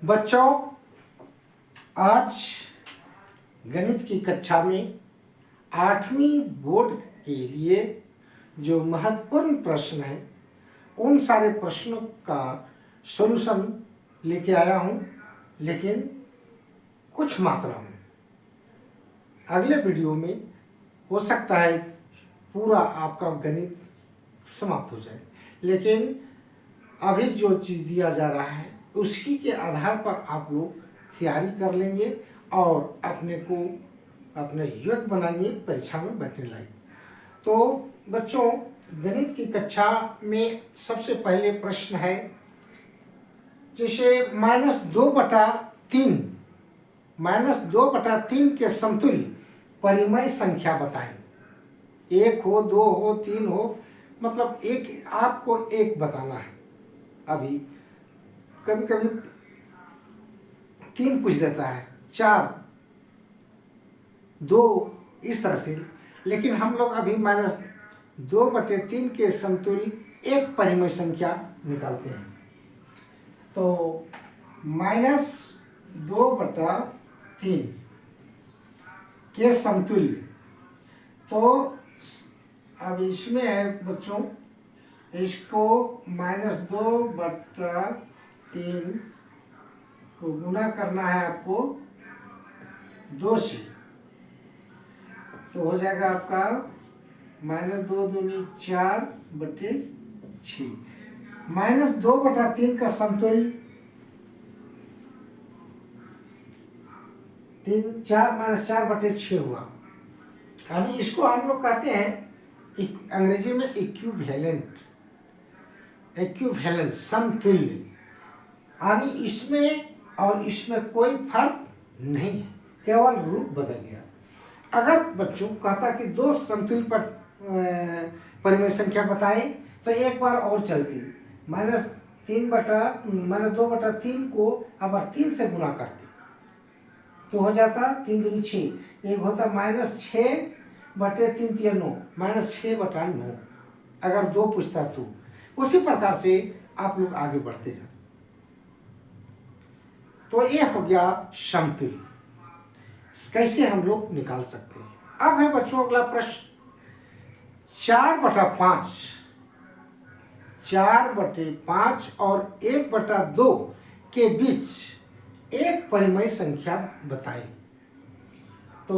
बच्चों, आज गणित की कक्षा में 8वीं बोर्ड के लिए जो महत्वपूर्ण प्रश्न है उन सारे प्रश्नों का सॉल्यूशन लेके आया हूं, लेकिन कुछ मात्रा में। अगले वीडियो में हो सकता है पूरा आपका गणित समाप्त हो जाए, लेकिन अभी जो चीज़ दिया जा रहा है उसी के आधार पर आप लोग तैयारी कर लेंगे और अपने को अपने योग्य बनाएंगे परीक्षा में बैठने लायक। तो बच्चों, गणित की कक्षा में सबसे पहले प्रश्न है, जैसे -2/3 के समतुल्य परिमेय संख्या बताएं। 1 हो, 2 हो, 3 हो, मतलब एक आपको एक बताना है। अभी कभी कभी 3 पूछ देता है, 4, 2, इस तरह से, लेकिन हम लोग अभी -2/3 के समतुल्य एक परिमेय संख्या निकालते हैं। तो -2/3 के समतुल्य, तो अब इसमें है बच्चों, इसको -2/3 को गुना करना है आपको 2 से, तो हो जाएगा आपका -2 दूनी 4/6। -2/3 का समतुल्य 4/6 हुआ। यानी इसको हम लोग कहते हैं अंग्रेजी में इक्विवेलेंट, समतुल्य। यानी इसमें और इसमें कोई फर्क नहीं है, केवल रूप बदल गया। अगर बच्चों कहता कि 2 समतुल्य पर परिमेय संख्या बताएं, तो एक बार और चलती, -2/3 को अगर 3 से गुना करते तो हो जाता 3 दूनी 6, एक होता -6/3 या 9, -6/9 अगर 2 पूछता तो। उसी प्रकार से आप लोग आगे बढ़ते जाते। तो ये हो गया समतुल्य, कैसे हम लोग निकाल सकते हैं। अब है बच्चों अगला प्रश्न, 4/5 और 1/2 के बीच एक परिमेय संख्या बताएं। तो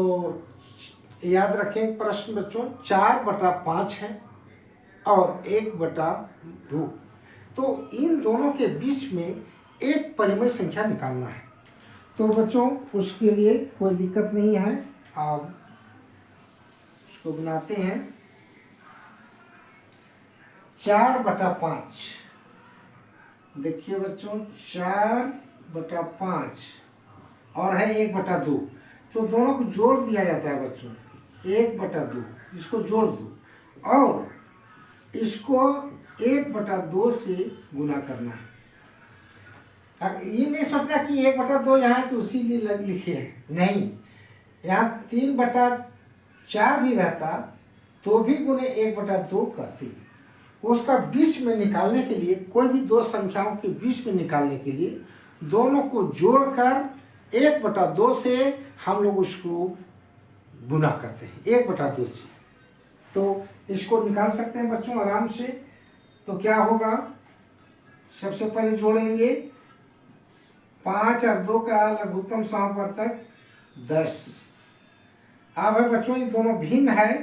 याद रखें प्रश्न बच्चों, 4/5 है और 1/2, तो इन दोनों के बीच में एक परिमेय संख्या निकालना है। तो बच्चों उसके लिए कोई दिक्कत नहीं है, आप इसको बनाते हैं। 4/5, देखिए बच्चों 4/5 और है 1/2, तो दोनों को जोड़ दिया जाता है बच्चों, 1/2, इसको जोड़ दो और इसको 1/2 से गुना करना है। ये नहीं सोचना कि 1/2 यहाँ है तो उसी लिए लिखे हैं, नहीं, यहाँ 3/4 भी रहता तो भी गुने 1/2 करती। उसका बीच में निकालने के लिए, कोई भी 2 संख्याओं के बीच में निकालने के लिए दोनों को जोड़कर 1/2 से हम लोग उसको गुना करते हैं, 1/2 से। तो इसको निकाल सकते हैं बच्चों आराम से। तो क्या होगा, सबसे पहले जोड़ेंगे 5 और 2 का लघुत्तम समापवर्तक 10। अब है बच्चों ये दोनों भिन्न है,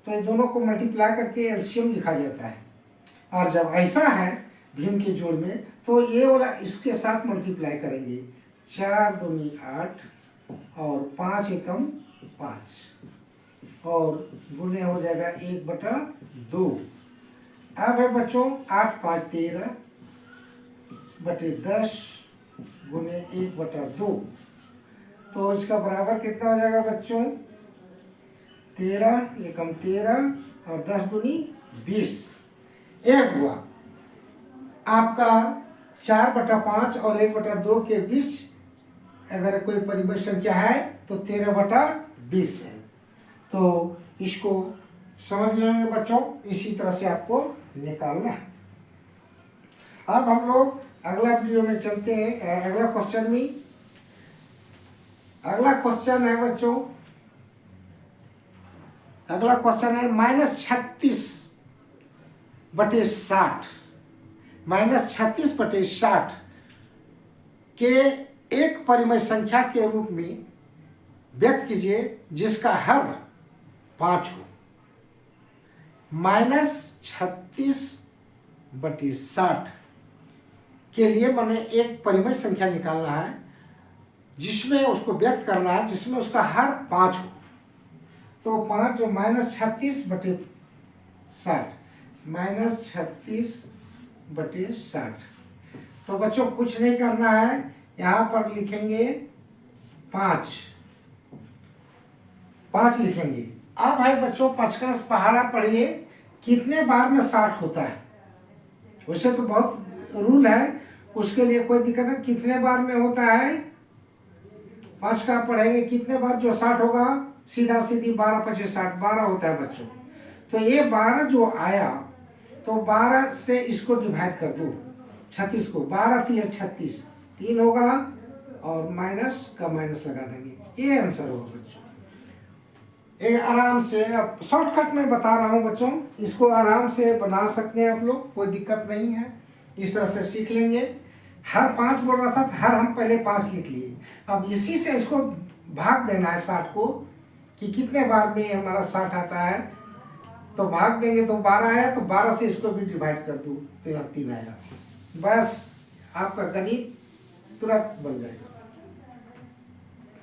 तो ये दोनों को मल्टीप्लाई करके एलसीएम लिखा जाता है। और जब ऐसा है भिन्न के जोड़ में, तो ये वाला इसके साथ मल्टीप्लाई करेंगे, 4 दूनी 8 और 5 एकम 5 और गुने हो जाएगा 1/2। अब है बच्चों 8 5 13/10 गुने 1/2, तो इसका बराबर कितना हो जाएगा बच्चों, 13 एकम 13 और 10 दूनी 20। एक हुआ आपका 4/5 और 1/2 के बीच अगर कोई परिमेय संख्या है तो 13/20 है। तो इसको समझ गए बच्चों, इसी तरह से आपको निकालना है। अब हम लोग अगला वीडियो में चलते हैं अगला क्वेश्चन में। अगला क्वेश्चन है बच्चों, अगला क्वेश्चन है -36/60, -36/60 के एक परिमेय संख्या के रूप में व्यक्त कीजिए जिसका हर 5 हो। -36/60 के लिए मैंने एक परिमेय संख्या निकालना है जिसमें उसको व्यक्त करना है जिसमें उसका हर 5 हो। तो 5 -36/60 -36/60। तो बच्चों कुछ नहीं करना है, यहाँ पर लिखेंगे 5 लिखेंगे। अब भाई बच्चों 5 का पहाड़ा पढ़िए कितने बार में 60 होता है। वैसे तो बहुत रूल है, उसके लिए कोई दिक्कत नहीं, कितने बार में होता है 5 का पढ़ेंगे कितने बार जो 60 होगा, सीधा सीधी 12 25 60 12 होता है बच्चों। तो ये 12 जो आया तो 12 से इसको डिवाइड कर दो 36 को, 12 3 36 3 होगा और माइनस का माइनस लगा देंगे, ये आंसर होगा बच्चों। ये आराम से, अब शॉर्टकट में बता रहा हूँ बच्चों, इसको आराम से बना सकते हैं आप लोग, कोई दिक्कत नहीं है, इस तरह से सीख लेंगे। हर 5 बोल रहा था, हर हम पहले 5 लिख लिए। अब इसी से इसको भाग देना है 60 को कि कितने बार में हमारा 60 आता है। तो भाग देंगे तो 12 आया, तो 12 से इसको भी डिवाइड कर दूँ तो यहाँ 3 आएगा। बस आपका गणित तुरंत बन जाएगा।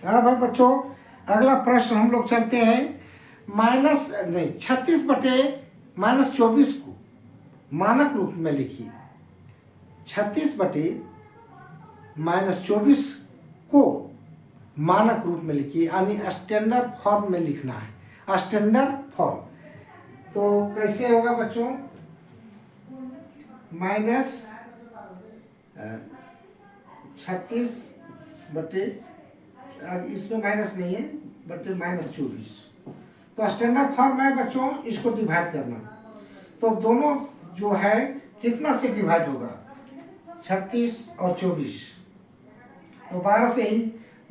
हाँ भाई बच्चों, अगला प्रश्न हम लोग चलते हैं। 36/-24 को मानक रूप में लिखिए। 36/-24 को मानक रूप में लिखिए, यानी स्टैंडर्ड फॉर्म में लिखना है। स्टैंडर्ड फॉर्म तो कैसे होगा बच्चों, -36 इसमें माइनस नहीं है बटे -24। तो स्टैंडर्ड फॉर्म है बच्चों, इसको डिवाइड करना। तो दोनों जो है कितना से डिवाइड होगा, 36 और 24। तो 12 से ही,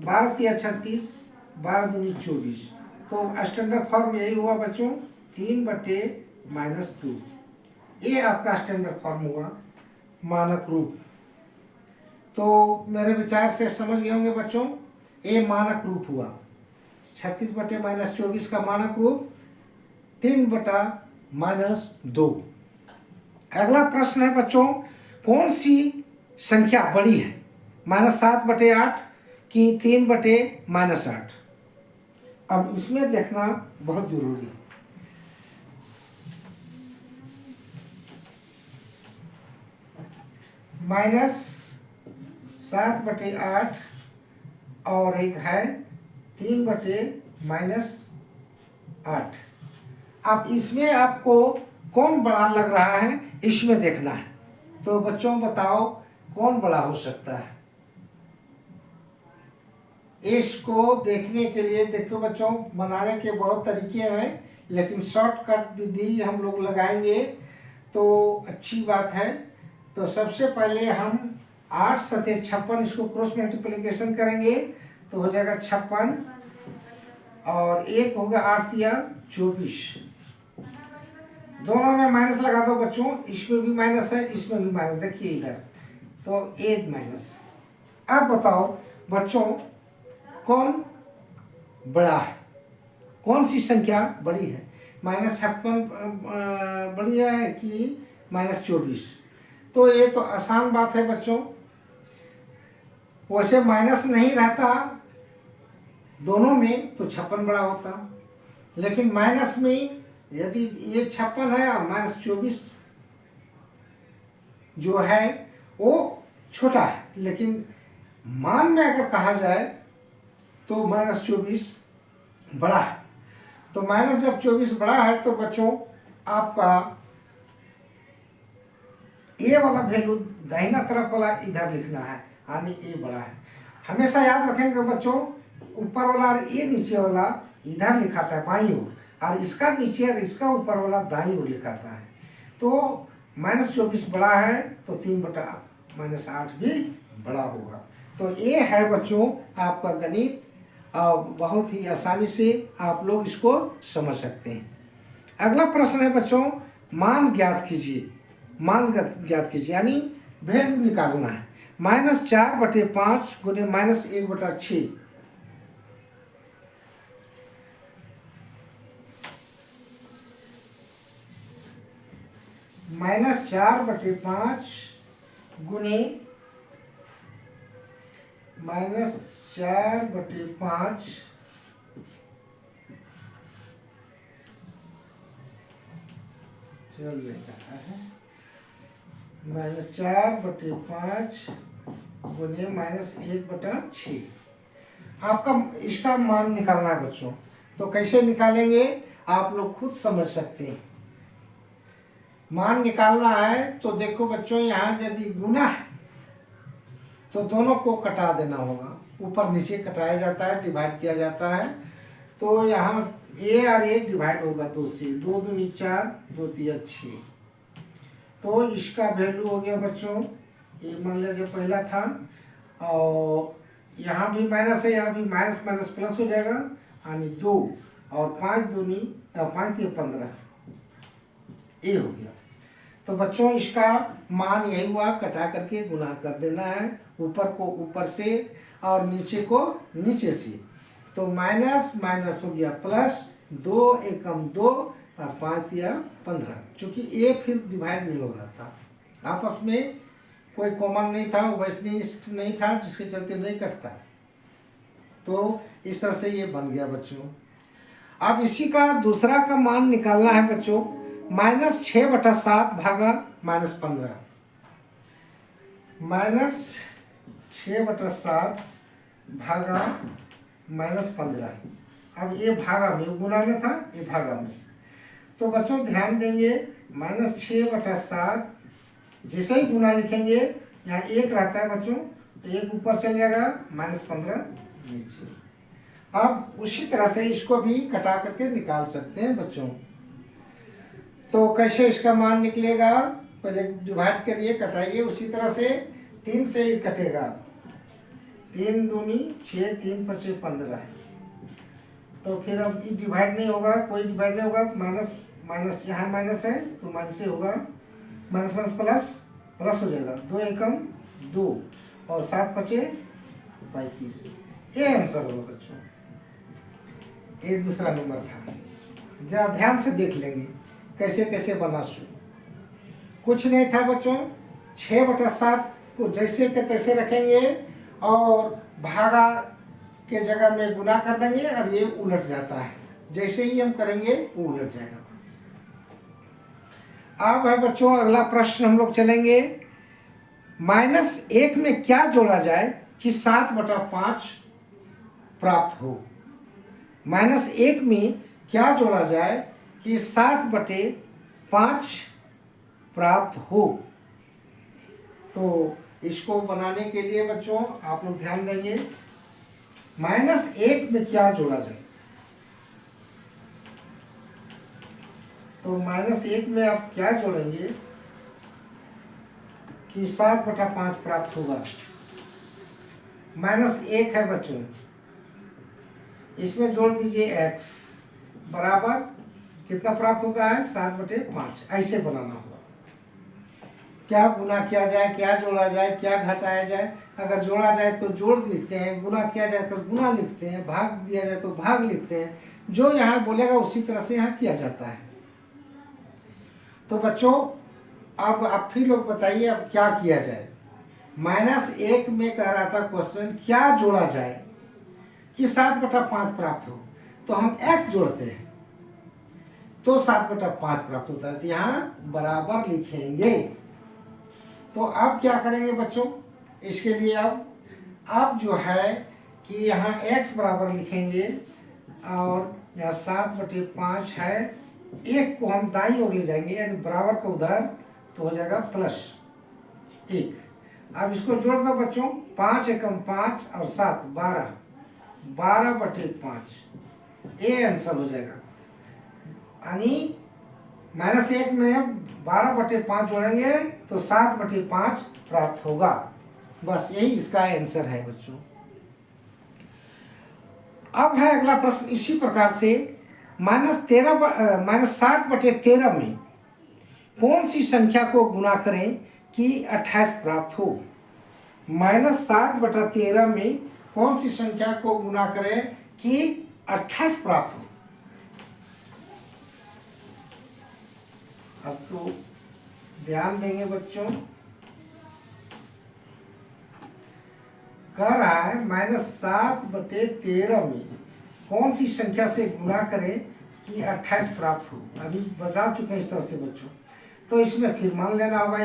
12 3 36 12 दूनी 24। तो स्टैंडर्ड फॉर्म यही हुआ बच्चों 3/-2। ये आपका स्टैंडर्ड फॉर्म हुआ, मानक रूप। तो मेरे विचार से समझ गए होंगे बच्चों, ये मानक रूप हुआ 36/-24 का मानक रूप 3/-2। अगला प्रश्न है बच्चों, कौन सी संख्या बड़ी है, -7/8 की 3/-8। अब इसमें देखना बहुत जरूरी है। -7/8 और एक है 3/-8। अब इसमें आपको कौन बड़ा लग रहा है, इसमें देखना है। तो बच्चों बताओ कौन बड़ा हो सकता है। इसको देखने के लिए देखो बच्चों, बनाने के बहुत तरीके हैं, लेकिन शॉर्टकट विधि हम लोग लगाएंगे तो अच्छी बात है। तो सबसे पहले हम 8 सतह 56 इसको क्रॉस मल्टीप्लिकेशन करेंगे तो हो जाएगा 56 और एक होगा 8 या 24। दोनों में माइनस लगा दो बच्चों, इसमें भी माइनस है इसमें भी माइनस, देखिए इधर तो 1 माइनस। अब बताओ बच्चों कौन बड़ा है, कौन सी संख्या बड़ी है, -56 बड़ी है कि -24। तो ये तो आसान बात है बच्चों, वैसे माइनस नहीं रहता दोनों में तो 56 बड़ा होता, लेकिन माइनस में यदि ये 56 है और -24 जो है वो छोटा है, लेकिन मान में अगर कहा जाए तो -24 बड़ा है। तो माइनस जब 24 बड़ा है तो बच्चों आपका ए वाला वैल्यू दाहिना तरफ वाला इधर लिखना है, यानी ए बड़ा है। हमेशा याद रखेंगे बच्चों, ऊपर वाला और ये नीचे वाला इधर लिखाता है बाईं ओर, और इसका नीचे और इसका ऊपर वाला दाईं ओर लिखाता है। तो -24 बड़ा है तो 3/8 -8 भी बड़ा होगा। तो ये है बच्चों आपका गणित, बहुत ही आसानी से आप लोग इसको समझ सकते हैं। अगला प्रश्न है बच्चों, मान ज्ञात कीजिए। मान ज्ञात कीजिए यानी वैल्यू निकालना है। -4/5 गुने -1/6। -4/5 गुने -4/5 चल रहा है -4/5 गुने -1/6। आपका इसका मान निकालना है बच्चों। तो कैसे निकालेंगे आप लोग खुद समझ सकते हैं। मान निकालना है तो देखो बच्चों, यहाँ यदि गुना है तो दोनों को कटा देना होगा। ऊपर नीचे कटाया जाता है, डिवाइड किया जाता है। तो यहाँ a और a डिवाइड होगा 2 से। 2 दूनी 4, 2 तिया 6। तो इसका वैल्यू हो गया बच्चों, ये मान लीजिए पहला था, और यहाँ भी माइनस है, यहाँ भी माइनस माइनस प्लस हो जाएगा, यानी 2 और 5 दूनी 5 या 15, ये हो गया। तो बच्चों इसका मान यही हुआ, कटा करके गुना कर देना है, ऊपर को ऊपर से और नीचे को नीचे से। तो माइनस माइनस हो गया प्लस, 2 एकम 2 और 5 या 15। चूंकि ए फिर डिवाइड नहीं हो रहा था, आपस में कोई कॉमन नहीं था, वैशनिस्ट नहीं था, जिसके चलते नहीं कटता। तो इस तरह से ये बन गया बच्चों। अब इसी का दूसरा का मान निकालना है बच्चों, -6/7 भागा -15। -6/7 भागा -15। अब ये भागा में, गुना में था, ये भागा में। तो बच्चों ध्यान देंगे, -6/7 जैसे ही गुना लिखेंगे, यहाँ 1 रहता है बच्चों, तो 1 ऊपर चल जाएगा, -15 नीचे। अब उसी तरह से इसको भी कटा करके निकाल सकते हैं बच्चों। तो कैसे इसका मान निकलेगा, पहले डिवाइड करिए, कटाइए। उसी तरह से 3 से ही कटेगा, 3 दूनी 6, 3 5 15। तो फिर अब ये डिवाइड नहीं होगा, कोई डिवाइड नहीं होगा, माइनस माइनस, यहाँ माइनस है तो माइनस से होगा, माइनस माइनस प्लस प्लस हो जाएगा, 2 एकम 2 और 7 5 35। ये आंसर होगा बच्चों। ये दूसरा नंबर था। जरा ध्यान से देख लेंगे कैसे कैसे बना। कुछ नहीं था बच्चों, 6/7 को जैसे के तैसे रखेंगे और भागा के जगह में गुना कर देंगे, और ये उलट जाता है। जैसे ही हम करेंगे वो उलट जाएगा। अब है बच्चों अगला प्रश्न हम लोग चलेंगे, -1 में क्या जोड़ा जाए कि 7/5 प्राप्त हो। -1 में क्या जोड़ा जाए कि 7/5 प्राप्त हो। तो इसको बनाने के लिए बच्चों आप लोग ध्यान देंगे, -1 में क्या जोड़ा जाए। तो -1 में आप क्या जोड़ेंगे कि 7/5 प्राप्त होगा। -1 है बच्चों, इसमें जोड़ दीजिए x बराबर कितना प्राप्त होता है, 7/5। ऐसे बनाना होगा। क्या गुना किया जाए, क्या जोड़ा जाए, क्या घटाया जाए। अगर जोड़ा जाए तो जोड़ लिखते हैं, गुना किया जाए तो गुना लिखते हैं, भाग दिया जाए तो भाग लिखते हैं। जो यहाँ बोलेगा उसी तरह से यहाँ किया जाता है। तो बच्चों अब आप फिर लोग बताइए अब क्या किया जाए। -1 में कह रहा था क्वेश्चन, क्या जोड़ा जाए कि 7/5 प्राप्त हो। तो हम x जोड़ते हैं तो 7/5 प्राप्त होता है। तो यहाँ बराबर लिखेंगे। तो अब क्या करेंगे बच्चों, इसके लिए अब जो है कि यहाँ x बराबर लिखेंगे, और यहाँ 7/5 है, 1 को हम दाईं ओर ले जाएंगे, यानी बराबर को उधर, तो हो जाएगा +1। अब इसको जोड़ दो बच्चों, 5 एकम 5 और 7 12, 12/5। ये आंसर हो जाएगा। यानी -1 में 12/5 जोड़ेंगे तो 7/5 प्राप्त होगा। बस यही इसका आंसर है बच्चों। अब है अगला प्रश्न इसी प्रकार से, -7/13 में कौन सी संख्या को गुना करें कि 28 प्राप्त हो। -7/13 में कौन सी संख्या को गुना करें कि 28 प्राप्त हो। अब तो ध्यान देंगे बच्चों, कह रहा है -7/13 में कौन सी संख्या से गुना करें कि 28 प्राप्त हो। अभी बता चुके हैं इस तरह से बच्चों। तो इसमें फिर मान लेना होगा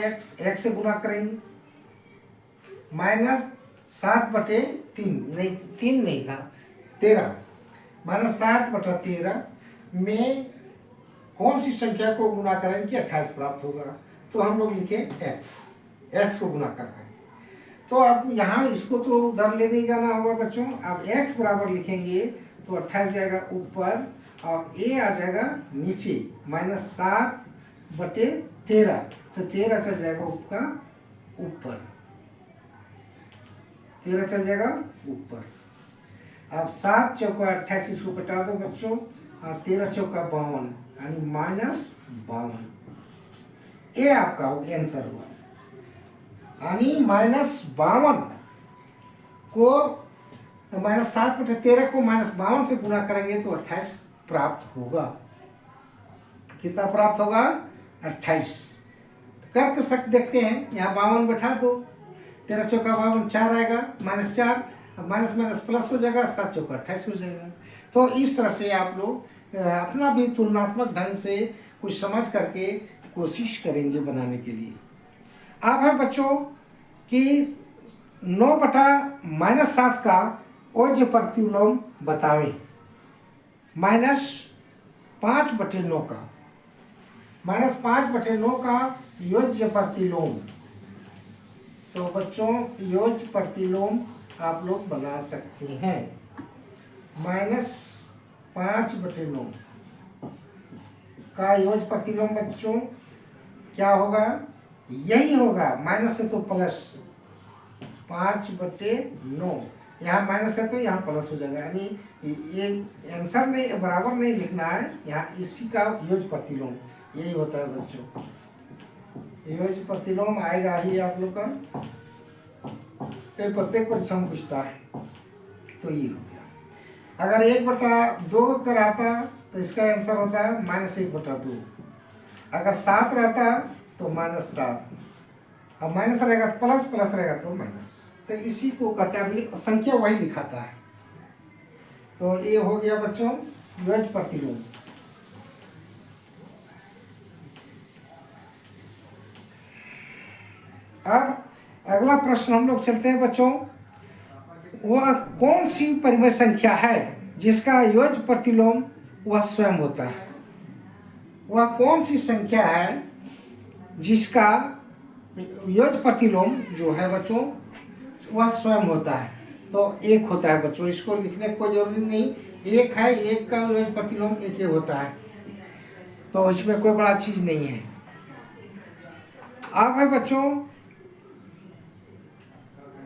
x से गुना करेंगे। -7/3 नहीं, 3 नहीं था, 13 -7/13 में कौन सी संख्या को गुना करें कि 28 प्राप्त होगा। तो हम लोग लिखे x को गुना कर रहे हैं। तो अब यहाँ इसको तो उधर ले नहीं जाना होगा बच्चों। अब x बराबर लिखेंगे तो 28 जाएगा ऊपर और a आ जाएगा नीचे, -7/13 तो 13 चल जाएगा ऊपर, 13 चल जाएगा ऊपर। अब 7 चौका 28, इसको कटा दो बच्चों, और 13 चौका 52 यानी -52। ये आपका आंसर हुआ। यानी -52 को -7/13 को -52 से गुना करेंगे तो 28 प्राप्त होगा। कितना प्राप्त होगा? 28। करके सक देखते हैं, यहाँ 52 बैठा दो, 13 चौका 52, 4 आएगा, -4, अब माइनस प्लस हो जाएगा, 7 चौका 28 हो जाएगा। तो इस तरह से आप लोग अपना भी तुलनात्मक ढंग से कुछ समझ करके कोशिश करेंगे बनाने के लिए। अब है बच्चों कि 9/-7 का ओज प्रतिलोम बतावें। -5/9 का, -5/9 का योज्य प्रतिलोम। तो बच्चों योज्य प्रतिलोम आप लोग बना सकते हैं। -5/9 का योज्य प्रतिलोम बच्चों क्या होगा? यही होगा, माइनस है तो प्लस, 5/9, यहाँ माइनस है तो यहाँ प्लस हो जाएगा। यानी ये आंसर नहीं, बराबर नहीं लिखना है, यहाँ इसी का योज्य प्रतिलोम यही होता है बच्चों। योज्य प्रतिलोम आएगा ही आप लोग का, प्रत्येक परीक्षा में पूछता है। तो ये हो गया। अगर 1/2 कराता तो इसका आंसर होता है -1/2। अगर 7 रहता तो -7, अब माइनस रहेगा तो प्लस, प्लस रहेगा तो माइनस। तो इसी को कहते हैं, संख्या वही दिखाता है। तो ये हो गया बच्चों योज्य प्रतिलोम। अब अगला प्रश्न हम लोग चलते हैं बच्चों, वह कौन सी परिमेय संख्या है जिसका योज्य प्रतिलोम वह स्वयं होता है। वह कौन सी संख्या है जिसका योज्य प्रतिलोम जो है बच्चों वह स्वयं होता है। तो 1 होता है बच्चों, इसको लिखने की कोई जरूरी नहीं, 1 है, 1 का योज्य प्रतिलोम 1 होता है। तो इसमें कोई बड़ा चीज नहीं है। अब है बच्चों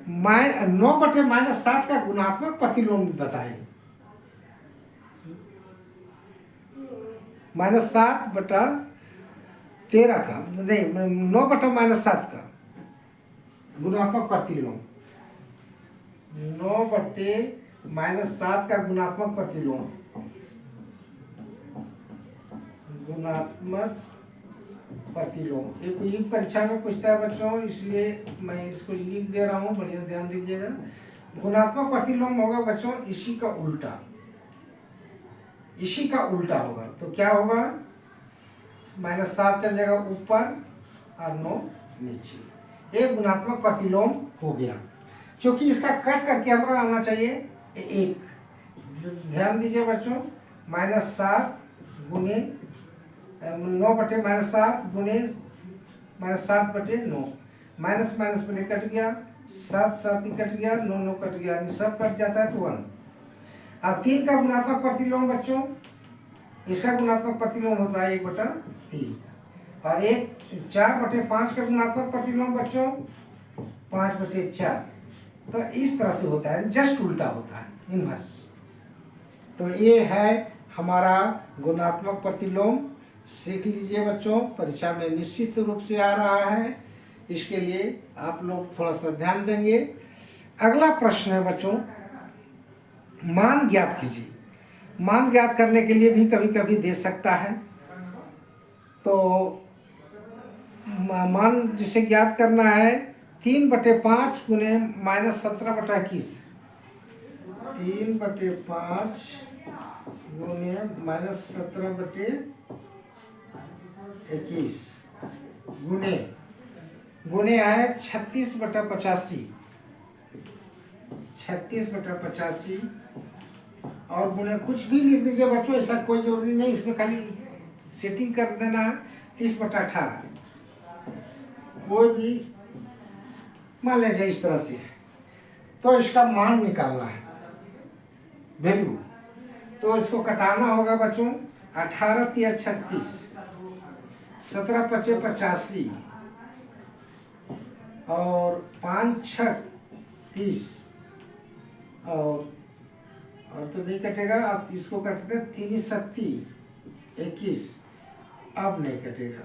9/-7 का गुणात्मक प्रतिलोम बताएं। -7/13 का नहीं, 9/-7 का गुणात्मक प्रतिलोम, 9/-7 का गुणात्मक प्रतिलोम, गुणात्मक प्रतिलोम। एक परीक्षा में पूछता है बच्चों, इसलिए मैं इसको लिख दे रहा हूँ, बढ़िया ध्यान दीजिएगा। गुणात्मक प्रतिलोम होगा बच्चों इसी का उल्टा, इसी का उल्टा होगा। तो क्या होगा? -7 चल जाएगा ऊपर और 9 नीचे। एक गुणात्मक प्रतिलोम हो गया। क्योंकि इसका कट करके हमारा आना चाहिए 1। ध्यान दीजिए बच्चों, -7 गुने 9/-7 गुने -7/9, माइनस माइनस में कट गया, 7 कट गया, 9 कट गया, सब कट जाता है तो 1। अब 3 का गुणात्मक प्रतिलोम बच्चों, इसका गुणात्मक प्रतिलोम होता है 1/3, और 1 4/5 का गुणात्मक प्रतिलोम बच्चों 5/4। तो इस तरह से होता है, जस्ट उल्टा होता है, इनवर्स। तो ये है हमारा गुणात्मक प्रतिलोम। सीख लीजिए बच्चों, परीक्षा में निश्चित रूप से आ रहा है, इसके लिए आप लोग थोड़ा सा ध्यान देंगे। अगला प्रश्न है बच्चों, मान ज्ञात कीजिए। मान ज्ञात करने के लिए भी कभी कभी दे सकता है। तो मान जिसे ज्ञात करना है 3/5 गुने -17/21। 3/5 गुने -17/21 गुने है 36/85। 36/85 और गुने कुछ भी लिख दीजिए बच्चों, ऐसा कोई जरूरी नहीं, इसमें खाली सेटिंग कर देना है। 30/18 कोई भी मान लीजिए इस तरह से। तो इसका मान निकालना है, वैल्यू। तो इसको कटाना होगा बच्चों। 18 × 36, 17 × 5 = 85 और 5 × 6 = 30 और तो नहीं कटेगा। आप इसको काटते हैं 3 × 7 = 21। अब नहीं कटेगा,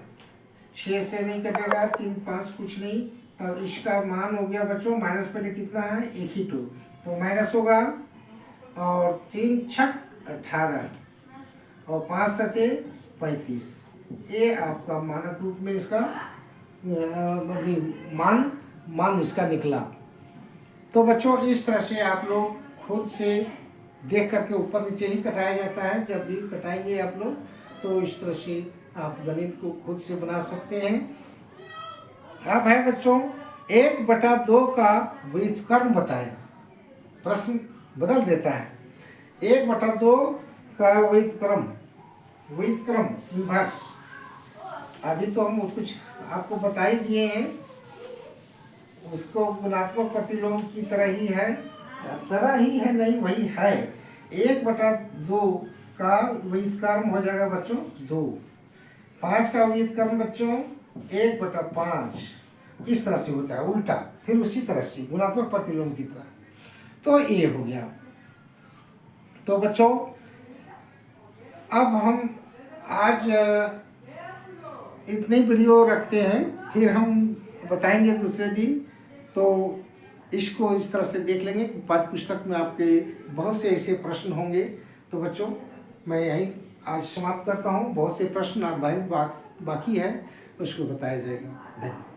6 से नहीं कटेगा, 3 5 कुछ नहीं। तब इसका मान हो गया बच्चों, माइनस पहले कितना है 1 ही 2, तो माइनस होगा। और 3 × 6 = 18 और 5 × 7 = 35। ये आपका मानक रूप में इसका मान इसका निकला। तो बच्चों इस तरह से आप लोग खुद से देख करके ऊपर नीचे ही कटाया जाता है। जब भी कटाएंगे आप लोग तो इस तरह से आप गणित को खुद से बना सकते हैं। अब है बच्चों 1/2 का व्युत्क्रम बताएं। प्रश्न बदल देता है। 1/2 का व्युत्क्रम इनवर्स। अभी तो हम कुछ आपको बता ही दिए हैं, उसको गुणात्मक प्रतिलोम की तरह ही है, नहीं वही है। 1/2 का व्युत्क्रम हो जाएगा बच्चों 2। 5 का व्युत्क्रम बच्चों 1/5। इस तरह से होता है उल्टा, फिर उसी तरह से गुणात्मक प्रतिलोम की तरह। तो ये हो गया। तो बच्चों अब हम आज इतनी वीडियो रखते हैं, फिर हम बताएंगे दूसरे दिन। तो इसको इस तरह से देख लेंगे। पाठ्य पुस्तक में आपके बहुत से ऐसे प्रश्न होंगे। तो बच्चों मैं यही आज समाप्त करता हूँ। बहुत से प्रश्न बाकी है, उसको बताया जाएगा। धन्यवाद।